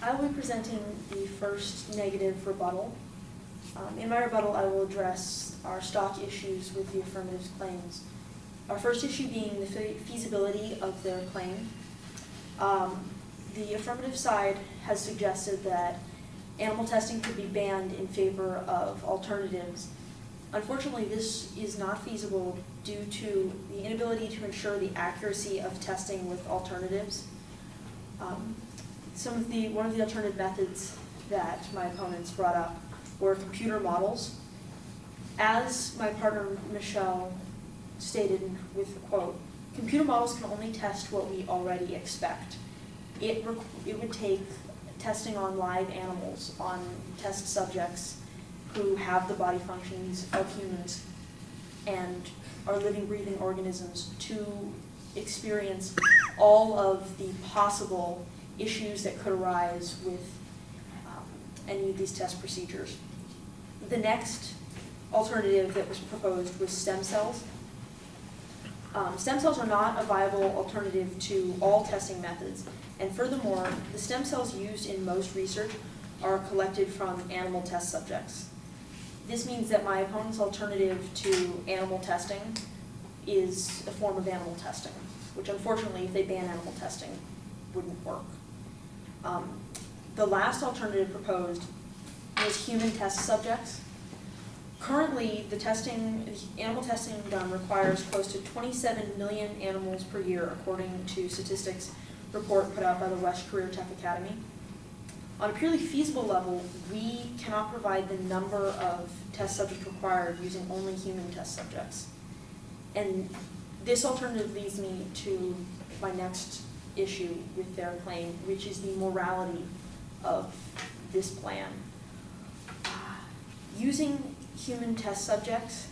I will be presenting the first negative rebuttal. In my rebuttal, I will address our stock issues with the affirmative claims. Our first issue being the feasibility of their claim. The affirmative side has suggested that animal testing could be banned in favor of alternatives. Unfortunately, this is not feasible due to the inability to ensure the accuracy of testing with alternatives. One of the alternative methods that my opponents brought up were computer models. As my partner Michelle stated with the quote, computer models can only test what we already expect. It would take testing on live animals, on test subjects who have the body functions of humans and are living, breathing organisms to experience all of the possible issues that could arise with any of these test procedures. The next alternative that was proposed was stem cells. Stem cells are not a viable alternative to all testing methods, and furthermore, the stem cells used in most research are collected from animal test subjects. This means that my opponent's alternative to animal testing is a form of animal testing, which unfortunately, if they ban animal testing, wouldn't work. The last alternative proposed is human test subjects. Currently, the animal testing done requires close to 27 million animals per year, according to statistics report put out by the West Career Tech Academy. On a purely feasible level, we cannot provide the number of test subjects required using only human test subjects. And this alternative leads me to my next issue with their claim, which is the morality of this plan. Using human test subjects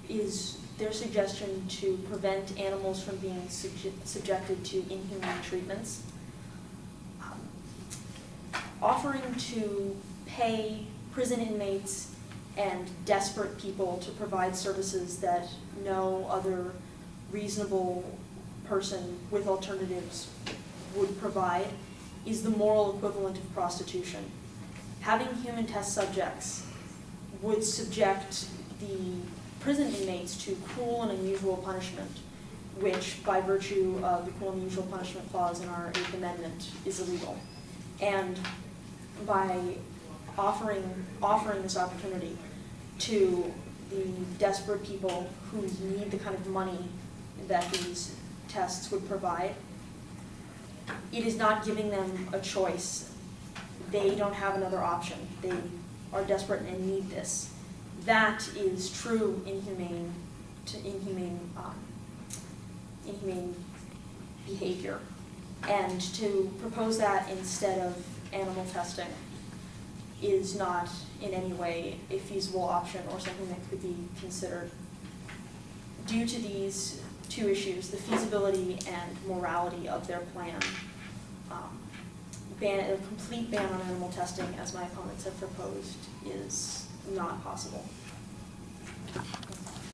is their suggestion to prevent animals from being subjected to inhumane treatments. Offering to pay prison inmates and desperate people to provide services that no other reasonable person with alternatives would provide is the moral equivalent of prostitution. Having human test subjects would subject the prison inmates to cruel and unusual punishment, which by virtue of the cruel and unusual punishment clause in our 8th Amendment is illegal. And by offering this opportunity to the desperate people who need the kind of money that these tests would provide, it is not giving them a choice. They don't have another option. They are desperate and need this. That is true inhumane behavior. And to propose that instead of animal testing is not in any way a feasible option or something that could be considered. Due to these two issues, the feasibility and morality of their plan, a complete ban on animal testing, as my opponents have proposed, is not possible.